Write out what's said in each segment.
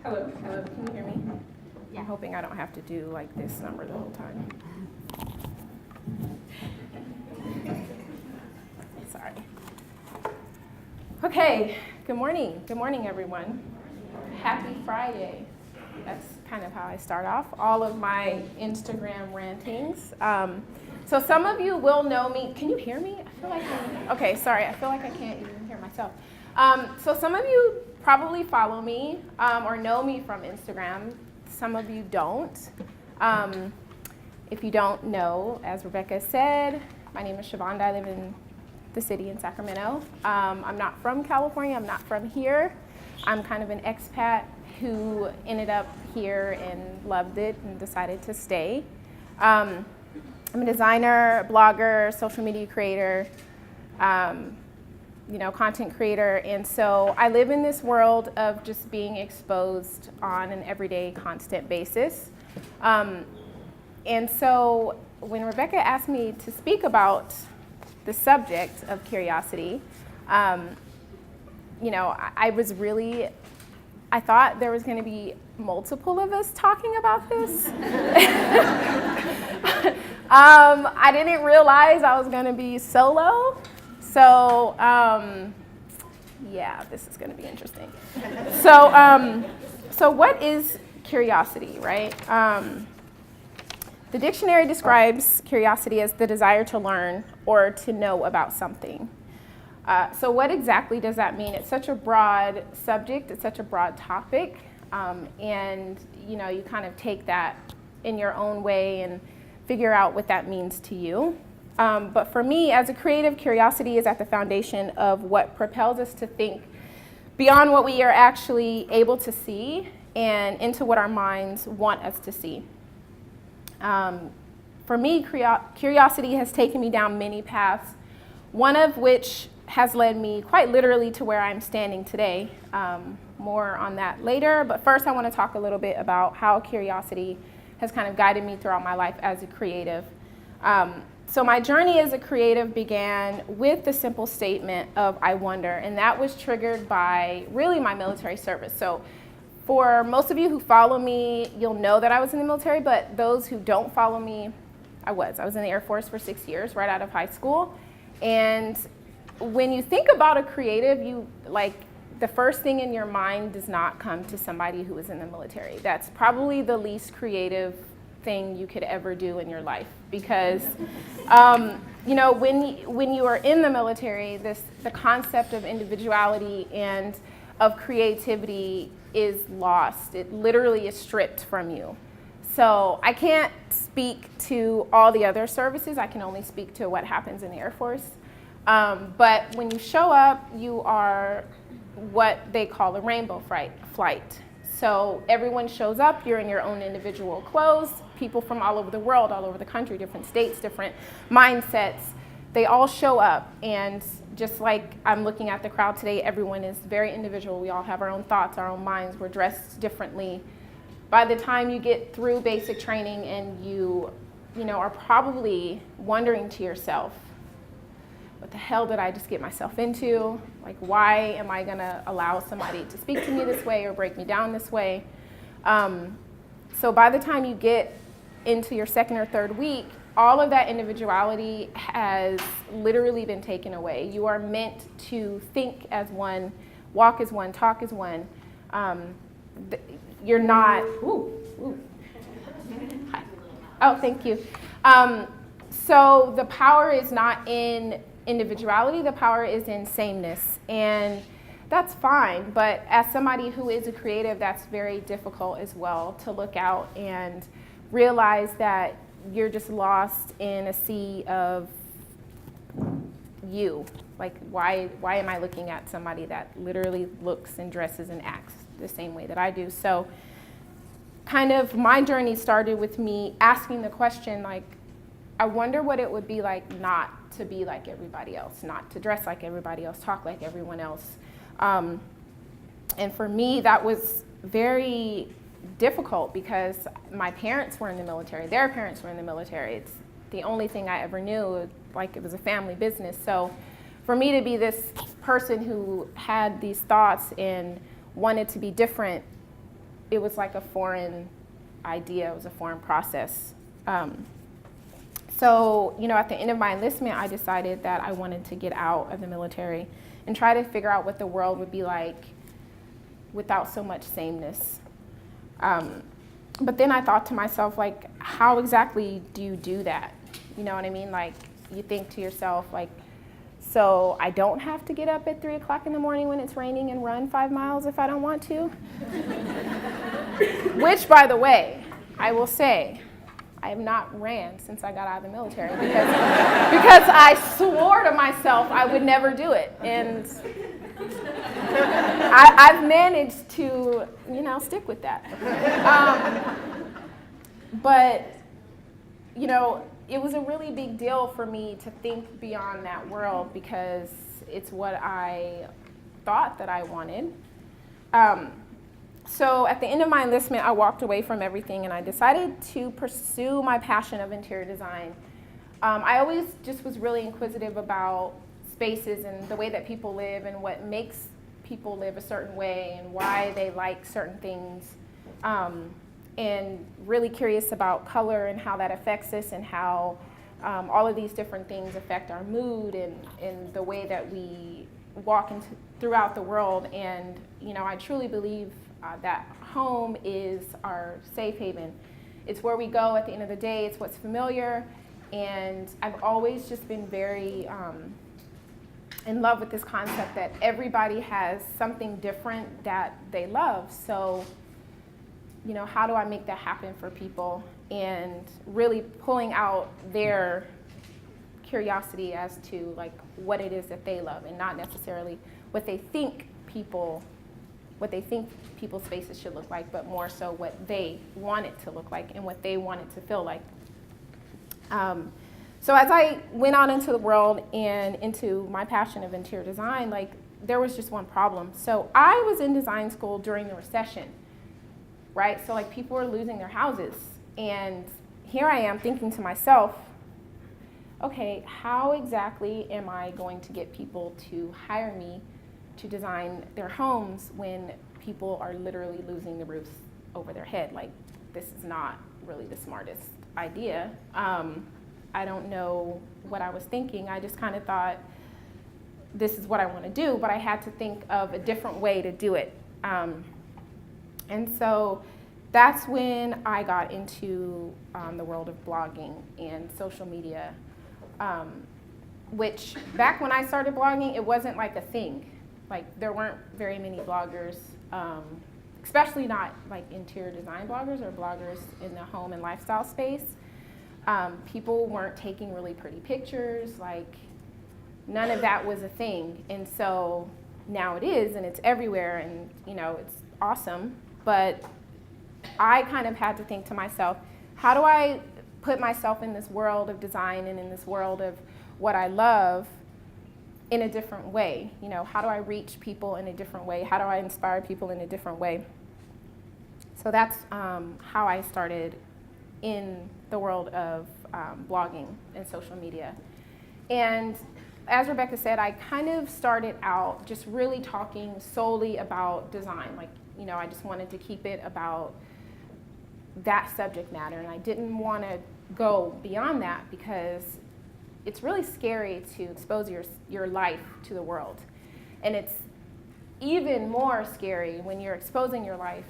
Hello, can you hear me? Yeah. I'm hoping I don't have to do like this number the whole time. Sorry. Okay, good morning. Good morning, everyone. Happy Friday. That's kind of how I start off all of my Instagram rantings. So some of you will know me. Can you hear me? I feel like okay, sorry. I feel like I can't even hear myself. So some of you probably follow me or know me from Instagram. Some of you don't. If you don't know, as Rebecca said, my name is Shavonda. I live in the city in Sacramento. I'm not from California. I'm not from here. I'm kind of an expat who ended up here and loved it and decided to stay. I'm a designer, blogger, social media creator, content creator, and so I live in this world of just being exposed on an everyday, constant basis. And so when Rebecca asked me to speak about the subject of curiosity, I thought there was going to be multiple of us talking about this. I didn't realize I was going to be solo. So, this is going to be interesting. So what is curiosity, right? The dictionary describes curiosity as the desire to learn or to know about something. So what exactly does that mean? It's such a broad subject, it's such a broad topic, and you kind of take that in your own way and figure out what that means to you. But for me, as a creative, curiosity is at the foundation of what propels us to think beyond what we are actually able to see and into what our minds want us to see. For me, curiosity has taken me down many paths, one of which has led me quite literally to where I'm standing today. More on that later, but first I want to talk a little bit about how curiosity has kind of guided me throughout my life as a creative. So my journey as a creative began with the simple statement of I wonder, and that was triggered by really my military service. So for most of you who follow me, you'll know that I was in the military, but those who don't follow me, I was in the Air Force for 6 years, right out of high school. And when you think about a creative, the first thing in your mind does not come to somebody who is in the military. That's probably the least creative thing you could ever do in your life, because when you are in the military, the concept of individuality and of creativity is lost. It literally is stripped from you. So I can't speak to all the other services. I can only speak to what happens in the Air Force. But when you show up, you are what they call a rainbow flight. So everyone shows up, you're in your own individual clothes, people from all over the world, all over the country, different states, different mindsets, they all show up. And just like I'm looking at the crowd today, everyone is very individual. We all have our own thoughts, our own minds, we're dressed differently. By the time you get through basic training and you are probably wondering to yourself, what the hell did I just get myself into? Like, why am I gonna allow somebody to speak to me this way or break me down this way? So by the time you get into your second or third week, all of that individuality has literally been taken away. You are meant to think as one, walk as one, talk as one. You're not, Hi. Oh, thank you. So the power is not in individuality, the power is in sameness, and that's fine, but as somebody who is a creative, that's very difficult as well, to look out and realize that you're just lost in a sea of you. Like, why am I looking at somebody that literally looks and dresses and acts the same way that I do? So kind of my journey started with me asking the question, like, I wonder what it would be like not to be like everybody else, not to dress like everybody else, talk like everyone else. And for me, that was very difficult because my parents were in the military, their parents were in the military. It's the only thing I ever knew, like it was a family business. So for me to be this person who had these thoughts and wanted to be different it was like a foreign idea, it was a foreign process. So, at the end of my enlistment, I decided that I wanted to get out of the military and try to figure out what the world would be like without so much sameness. But then I thought to myself, like, how exactly do you do that? You know what I mean? Like, you think to yourself, like, so I don't have to get up at 3 o'clock in the morning when it's raining and run 5 miles if I don't want to? Which, by the way, I will say, I have not ran since I got out of the military because I swore to myself I would never do it. And I've managed to, stick with that. But, it was a really big deal for me to think beyond that world because it's what I thought that I wanted. So at the end of my enlistment, I walked away from everything and I decided to pursue my passion of interior design. I always just was really inquisitive about spaces and the way that people live and what makes people live a certain way and why they like certain things. And really curious about color and how that affects us and how all of these different things affect our mood and the way that we walk throughout the world. And, I truly believe that home is our safe haven. It's where we go at the end of the day. It's what's familiar. And I've always just been very in love with this concept that everybody has something different that they love. So, how do I make that happen for people? And really pulling out their curiosity as to like what it is that they love and not necessarily what they think people's spaces should look like, but more so what they want it to look like and what they want it to feel like. So as I went out into the world and into my passion of interior design, like there was just one problem. So I was in design school during the recession, right? So like people were losing their houses. And here I am thinking to myself, okay, how exactly am I going to get people to hire me to design their homes when people are literally losing the roofs over their head? Like, this is not really the smartest idea. I don't know what I was thinking. I just kind of thought, this is what I want to do, but I had to think of a different way to do it. And so that's when I got into the world of blogging and social media, which back when I started blogging, it wasn't like a thing. Like there weren't very many bloggers, especially not like interior design bloggers or bloggers in the home and lifestyle space. People weren't taking really pretty pictures, like none of that was a thing. And so now it is, and it's everywhere, and it's awesome. But I kind of had to think to myself, how do I put myself in this world of design and in this world of what I love in a different way? How do I reach people in a different way? How do I inspire people in a different way? So that's how I started in the world of blogging and social media. And as Rebecca said, I kind of started out just really talking solely about design. Like, I just wanted to keep it about that subject matter, and I didn't want to go beyond that because it's really scary to expose your life to the world. And it's even more scary when you're exposing your life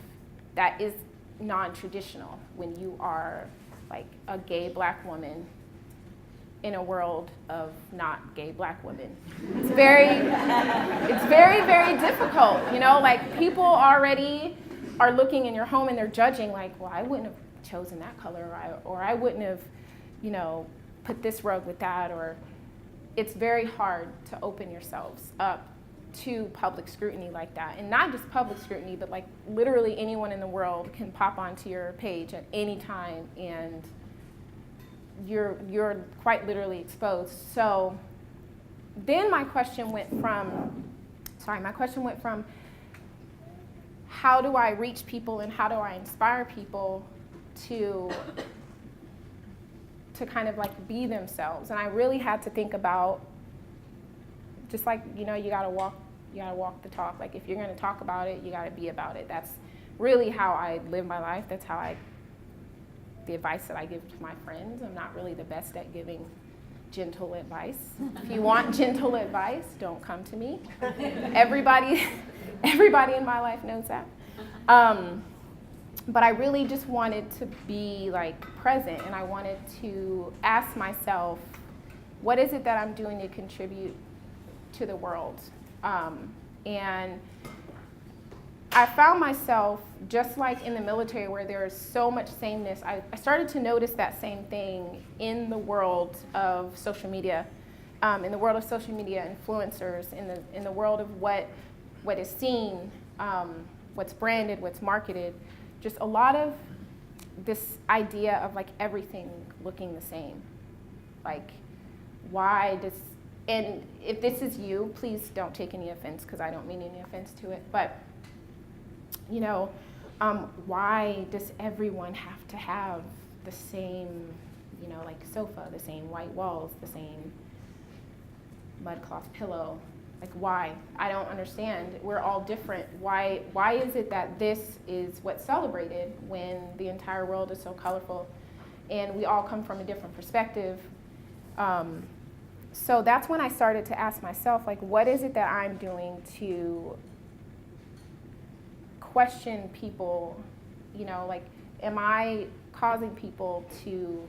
that is non-traditional, when you are like a gay black woman in a world of not gay black women. It's very, very difficult, like people already are looking in your home and they're judging like, well, I wouldn't have chosen that color, or I wouldn't have, put this rug with that, or it's very hard to open yourselves up to public scrutiny like that. And not just public scrutiny, but like literally anyone in the world can pop onto your page at any time and you're quite literally exposed. So then my question went from how do I reach people and how do I inspire people to kind of like be themselves? And I really had to think about just like, you gotta walk the talk. Like if you're gonna talk about it, you gotta be about it. That's really how I live my life. That's the advice that I give to my friends. I'm not really the best at giving gentle advice. If you want gentle advice, don't come to me. Everybody in my life knows that. But I really just wanted to be like present, and I wanted to ask myself, what is it that I'm doing to contribute to the world? And I found myself, just like in the military where there is so much sameness, I started to notice that same thing in the world of social media, in the world of social media influencers, in the world of what is seen, what's branded, what's marketed. Just a lot of this idea of like everything looking the same. Like, why does, and if this is you, please don't take any offense, because I don't mean any offense to it, but you know, why does everyone have to have the same, you know, like sofa, the same white walls, the same mud cloth pillow? Like, why? I don't understand. We're all different. Why is it that this is what's celebrated when the entire world is so colorful and we all come from a different perspective? So that's when I started to ask myself, like, what is it that I'm doing to question people? You know, like, am I causing people to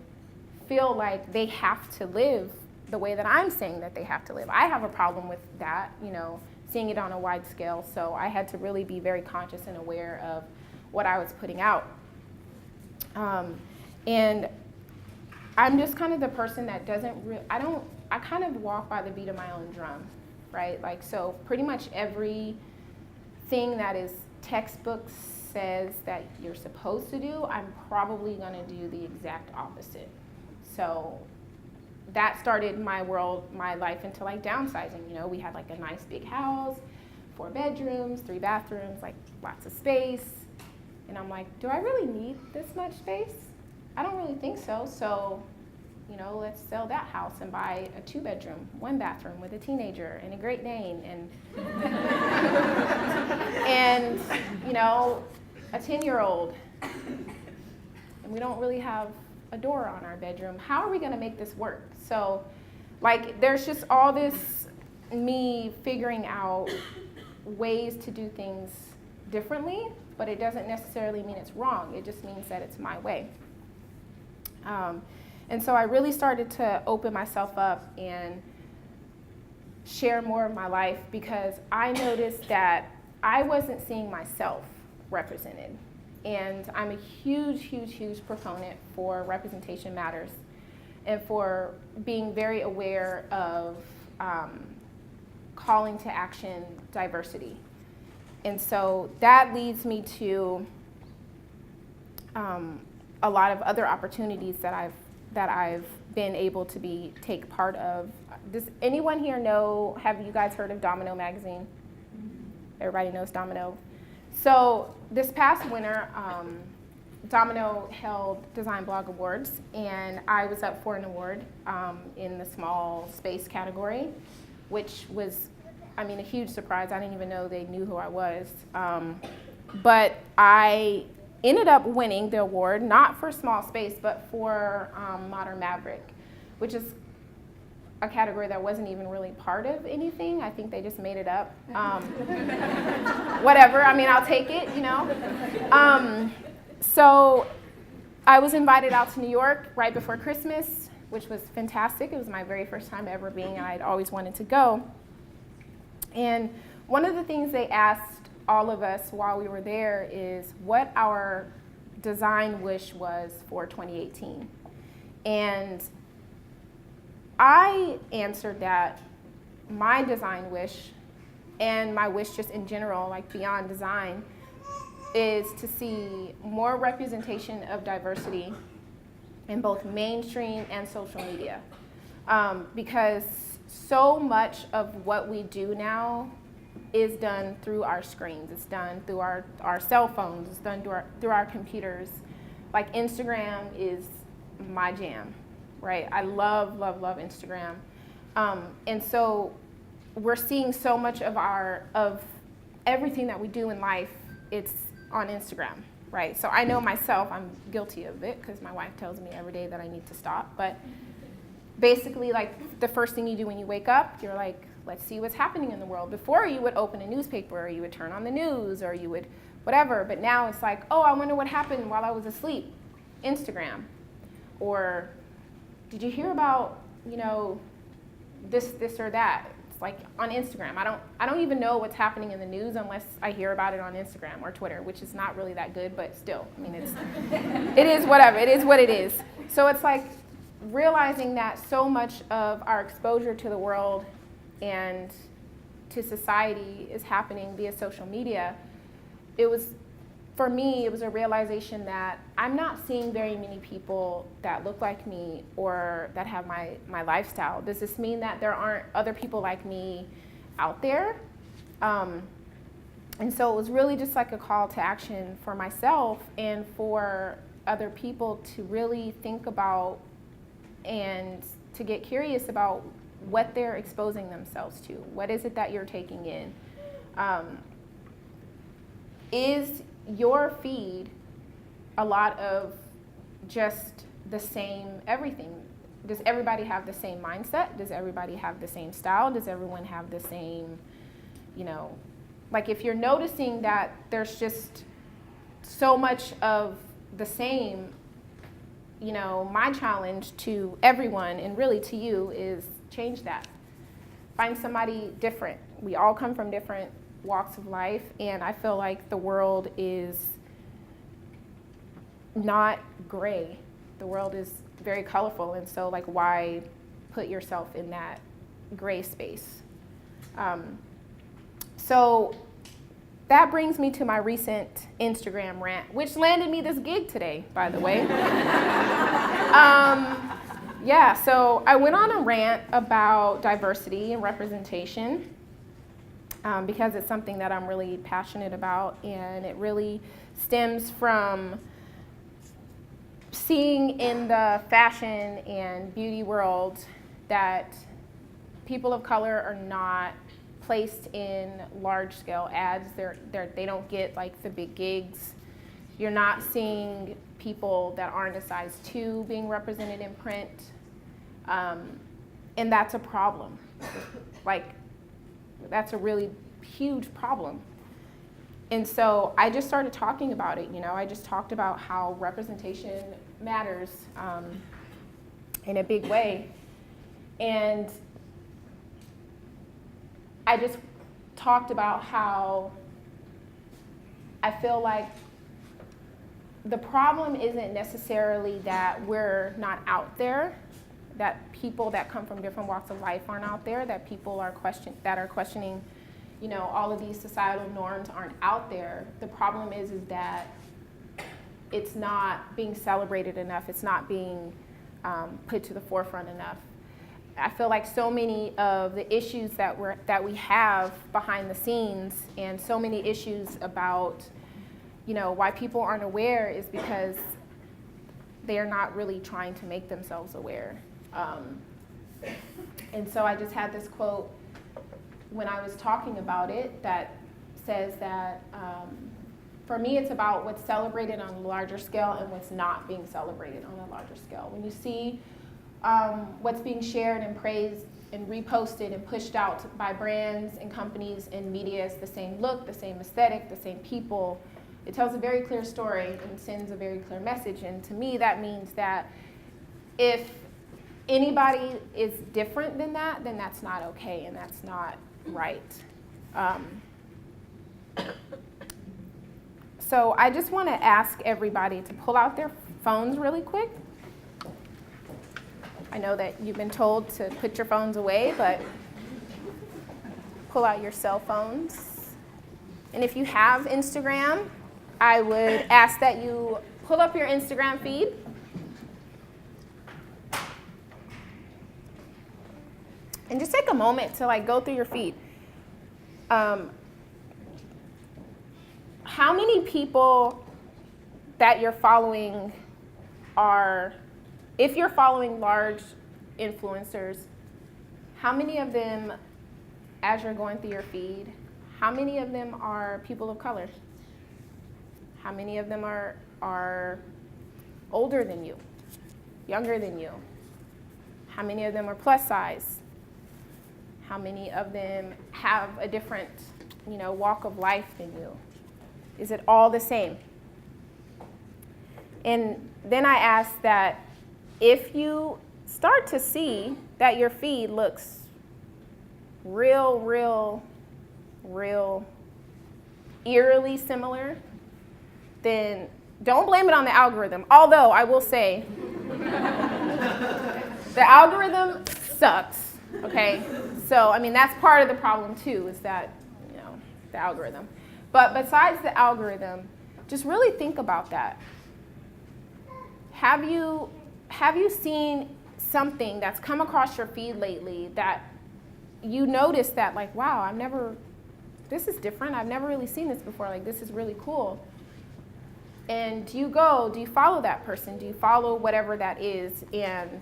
feel like they have to live the way that I'm saying that they have to live? I have a problem with that, you know, seeing it on a wide scale. So I had to really be very conscious and aware of what I was putting out. And I'm just kind of the person that doesn't I kind of walk by the beat of my own drum, right? Like, so pretty much everything that is textbook says that you're supposed to do, I'm probably gonna do the exact opposite. So that started my life into like downsizing. You know, we had like a nice big house, 4 bedrooms, 3 bathrooms, like lots of space. And I'm like, do I really need this much space? I don't really think so. So, you know, let's sell that house and buy a 2-bedroom, 1 bathroom with a teenager and a Great Dane and you know, a 10-year-old. And we don't really have a door on our bedroom. How are we going to make this work? So, like, there's just all this me figuring out ways to do things differently, but it doesn't necessarily mean it's wrong. It just means that it's my way. And so I really started to open myself up and share more of my life, because I noticed that I wasn't seeing myself represented. And I'm a huge, huge, huge proponent for representation matters and for being very aware of calling to action diversity. And so that leads me to a lot of other opportunities that I've been able to take part of. Does anyone here know, have you guys heard of Domino magazine? Everybody knows Domino. So this past winter, Domino held Design Blog Awards, and I was up for an award in the small space category, which was, I mean, a huge surprise. I didn't even know they knew who I was. But I ended up winning the award, not for small space, but for Modern Maverick, which is a category that wasn't even really part of anything. I think they just made it up. Whatever, I mean, I'll take it, you know. So I was invited out to New York right before Christmas, which was fantastic. It was my very first time ever being, and I'd always wanted to go. And one of the things they asked all of us while we were there is what our design wish was for 2018. And I answered that my design wish, and my wish just in general, like beyond design, is to see more representation of diversity in both mainstream and social media. Because so much of what we do now is done through our screens. It's done through our cell phones. It's done through our computers. Like, Instagram is my jam, right? I love, love, love Instagram. And so we're seeing so much of everything that we do in life, it's on Instagram, right? So I know myself, I'm guilty of it because my wife tells me every day that I need to stop. But basically, like, the first thing you do when you wake up, you're like, let's see what's happening in the world. Before, you would open a newspaper, or you would turn on the news, or you would whatever. But now it's like, oh, I wonder what happened while I was asleep. Instagram. Or did you hear about, this or that? It's like on Instagram. I don't even know what's happening in the news unless I hear about it on Instagram or Twitter, which is not really that good, but still, I mean, it is whatever. It is what it is. So it's like realizing that so much of our exposure to the world and to society is happening via social media. For me, it was a realization that I'm not seeing very many people that look like me or that have my lifestyle. Does this mean that there aren't other people like me out there? And so it was really just like a call to action for myself and for other people to really think about and to get curious about what they're exposing themselves to. What is it that you're taking in? Is your feed a lot of just the same everything? Does everybody have the same mindset? Does everybody have the same style? Does everyone have the same, like, if you're noticing that there's just so much of the same, my challenge to everyone and really to you is change that. Find somebody different. We all come from different walks of life, and I feel like the world is not gray. The world is very colorful, and so, like, why put yourself in that gray space? So that brings me to my recent Instagram rant, which landed me this gig today, by the way. So I went on a rant about diversity and representation. Because it's something that I'm really passionate about, and it really stems from seeing in the fashion and beauty world that people of color are not placed in large-scale ads. They don't get, like, the big gigs. You're not seeing people that aren't a size 2 being represented in print, and that's a problem. Like, that's a really huge problem. And so I just started talking about it. I just talked about how representation matters in a big way. And I just talked about how I feel like the problem isn't necessarily that we're not out there, that people that come from different walks of life aren't out there, that people are questioning, all of these societal norms aren't out there. The problem is that it's not being celebrated enough. It's not being put to the forefront enough. I feel like so many of the issues that we have behind the scenes, and so many issues about, why people aren't aware, is because they are not really trying to make themselves aware. And so I just had this quote when I was talking about it that says that for me, it's about what's celebrated on a larger scale and what's not being celebrated on a larger scale. When you see what's being shared and praised and reposted and pushed out by brands and companies and media, it's the same look, the same aesthetic, the same people. It tells a very clear story and sends a very clear message. And to me, that means that if anybody is different than that, then that's not okay and that's not right. So I just want to ask everybody to pull out their phones really quick. I know that you've been told to put your phones away, but pull out your cell phones. And if you have Instagram, I would ask that you pull up your Instagram feed. And just take a moment to go through your feed. How many people that you're following are, if you're following large influencers, how many of them, as you're going through your feed, how many of them are people of color? How many of them are older than you, younger than you? How many of them are plus size? How many of them have a different, walk of life than you? Is it all the same? And then I ask that if you start to see that your feed looks real eerily similar, then don't blame it on the algorithm. Although I will say, the algorithm sucks, okay? So, that's part of the problem too, is that, the algorithm. But besides the algorithm, just really think about that. Have you seen something that's come across your feed lately that you notice that, like, wow, this is different. I've never really seen this before. Like, this is really cool. And do you follow that person? Do you follow whatever that is? And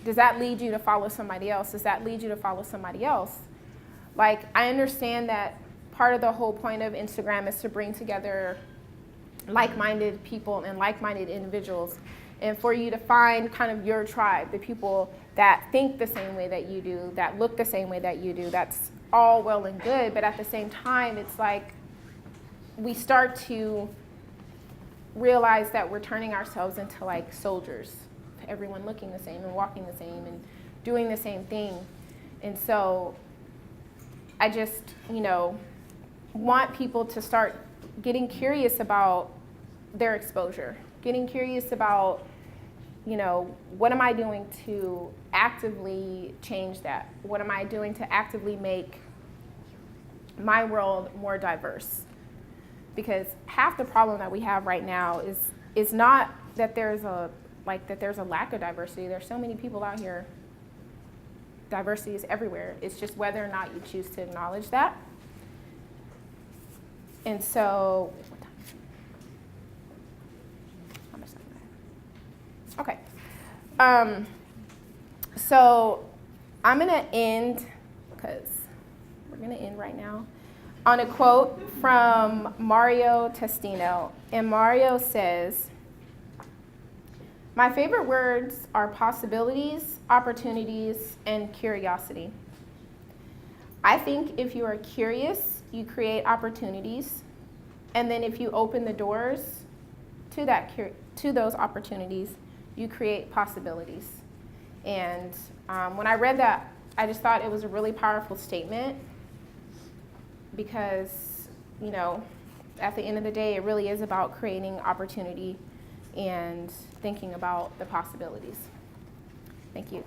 does that lead you to follow somebody else? Does that lead you to follow somebody else? Like, I understand that part of the whole point of Instagram is to bring together like-minded people and like-minded individuals, and for you to find kind of your tribe, the people that think the same way that you do, that look the same way that you do. That's all well and good, but at the same time, it's like we start to realize that we're turning ourselves into like soldiers, everyone looking the same and walking the same and doing the same thing. And so I just, want people to start getting curious about their exposure, getting curious about, what am I doing to actively change that? What am I doing to actively make my world more diverse? Because half the problem that we have right now is not that there's a lack of diversity. There's so many people out here. Diversity is everywhere. It's just whether or not you choose to acknowledge that. And so, how much time do I have? Okay. So I'm gonna end, because we're gonna end right now, on a quote from Mario Testino. And Mario says, "My favorite words are possibilities, opportunities, and curiosity. I think if you are curious, you create opportunities, and then if you open the doors to those opportunities, you create possibilities." And when I read that, I just thought it was a really powerful statement, because, at the end of the day, it really is about creating opportunity and thinking about the possibilities. Thank you.